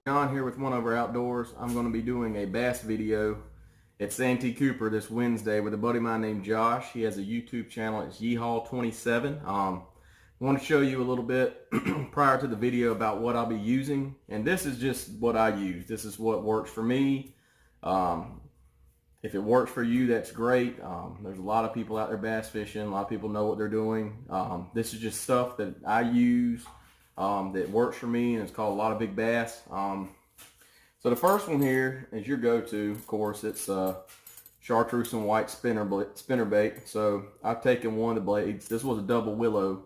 John here with One Over Outdoors. I'm going to be doing a bass video at Santee Cooper this Wednesday with a buddy of mine named Josh. He has a YouTube channel. It's Yeehaw27. I want to show you a little bit prior to the video about what I'll be using. And this is just what I use. This is what works for me. If it works for you, that's great. There's a lot of people out there bass fishing. A lot of people know what they're doing. This is just stuff that I use that works for me, and it's called A Lot of Big Bass. So the first one here is your go-to. Of course, it's chartreuse and white spinnerbait. So I've taken one of the blades. This was a double willow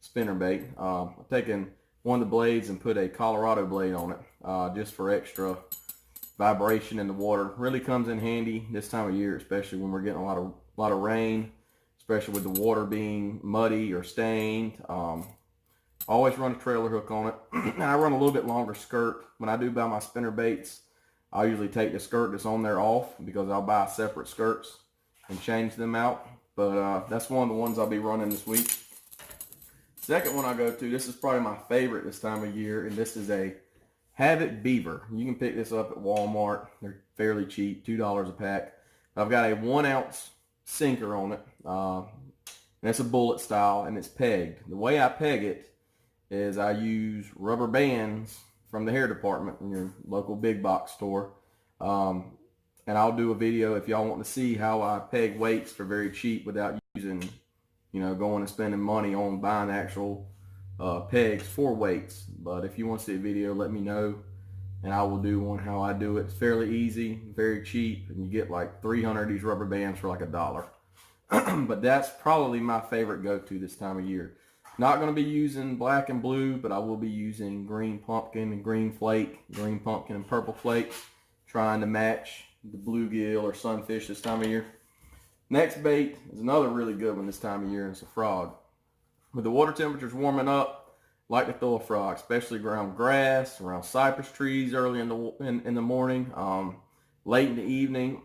spinnerbait. I've taken one of the blades and put a Colorado blade on it just for extra vibration in the water. Really comes in handy this time of year, especially when we're getting a lot of rain, especially with the water being muddy or stained. Always run a trailer hook on it. And I run a little bit longer skirt. When I do buy my spinner baits, I usually take the skirt that's on there off because I'll buy separate skirts and change them out. But that's one of the ones I'll be running this week. Second one I go to, this is probably my favorite this time of year, and this is a Havoc Beaver. You can pick this up at Walmart. They're fairly cheap, $2 a pack. I've got a 1 ounce sinker on it. And it's a bullet style, and it's pegged. The way I peg it is I use rubber bands from the hair department in your local big box store. And I'll do a video if y'all want to see how I peg weights for very cheap without using, going and spending money on buying actual pegs for weights. But if you want to see a video, let me know, and I will do one how I do it. It's fairly easy, very cheap, and you get like 300 of these rubber bands for like $1. But that's probably my favorite go-to this time of year. Not going to be using black and blue, but I will be using green pumpkin and green flake, green pumpkin and purple flake, trying to match the bluegill or sunfish this time of year. Next bait is another really good one this time of year, and it's a frog. With the water temperatures warming up, I like to throw a frog, especially around grass, around cypress trees early in the morning, late in the evening,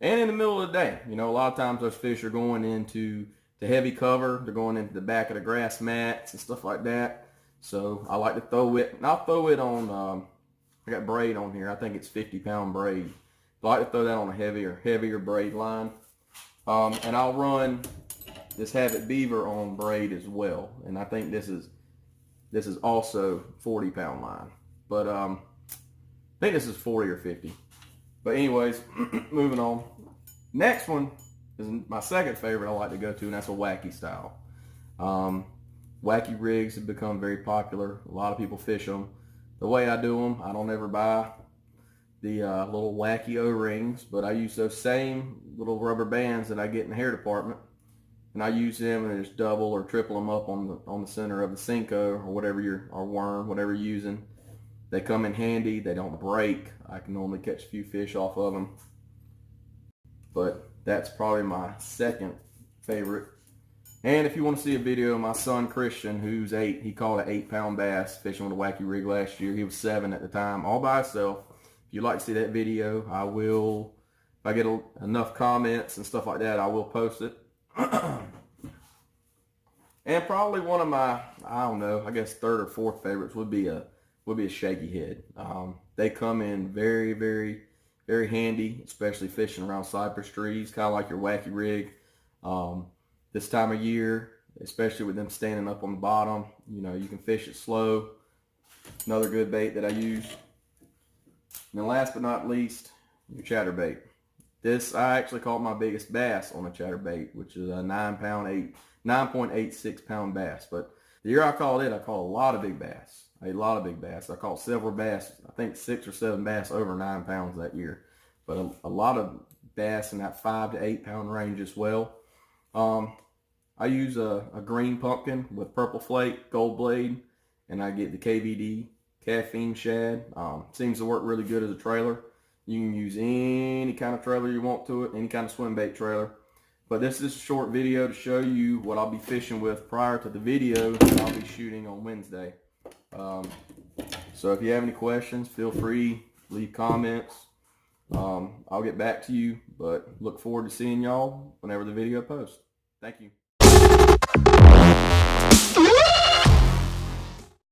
and in the middle of the day. A lot of times those fish are going into the heavy cover. They're going into the back of the grass mats and stuff like that. So I like to throw it, and I'll throw it on, I got braid on here. I think it's 50-pound braid. I like to throw that on a heavier braid line. And I'll run this Havoc Beaver on braid as well. And I think this is also 40-pound line. But I think this is 40 or 50. But anyways, moving on. Next one is my second favorite I like to go to, and that's a wacky style. Wacky rigs have become very popular. A lot of people fish them. The way I do them, I don't ever buy the little wacky O-rings, but I use those same little rubber bands that I get in the hair department, and I use them and just double or triple them up on the center of the Senko or whatever or worm, whatever you're using. They come in handy. They don't break. I can normally catch a few fish off of them. But that's probably my second favorite. And if you want to see a video of my son Christian, who's 8, he caught an 8-pound bass fishing with a wacky rig last year. He was 7 at the time, all by himself. If you'd like to see that video, I will. If I get enough comments and stuff like that, I will post it. And probably one of my, I don't know, I guess third or fourth favorites would be a shaky head. They come in very, very, very handy, especially fishing around cypress trees, kind of like your wacky rig. This time of year, especially with them standing up on the bottom, you can fish it slow. Another good bait that I use. And then last but not least, your chatterbait. This, I actually caught my biggest bass on a chatterbait, which is a 9.86 pound bass. But the year I caught it, I caught a lot of big bass. A lot of big bass. I caught several bass, I think 6 or 7 bass over 9 pounds that year. But a lot of bass in that 5 to 8 pound range as well. I use a green pumpkin with purple flake, gold blade, and I get the KVD caffeine shad. Seems to work really good as a trailer. You can use any kind of trailer you want to it, any kind of swim bait trailer. But this is a short video to show you what I'll be fishing with prior to the video that I'll be shooting on Wednesday. So if you have any questions, feel free, leave comments. I'll get back to you, but look forward to seeing y'all whenever the video posts. Thank you.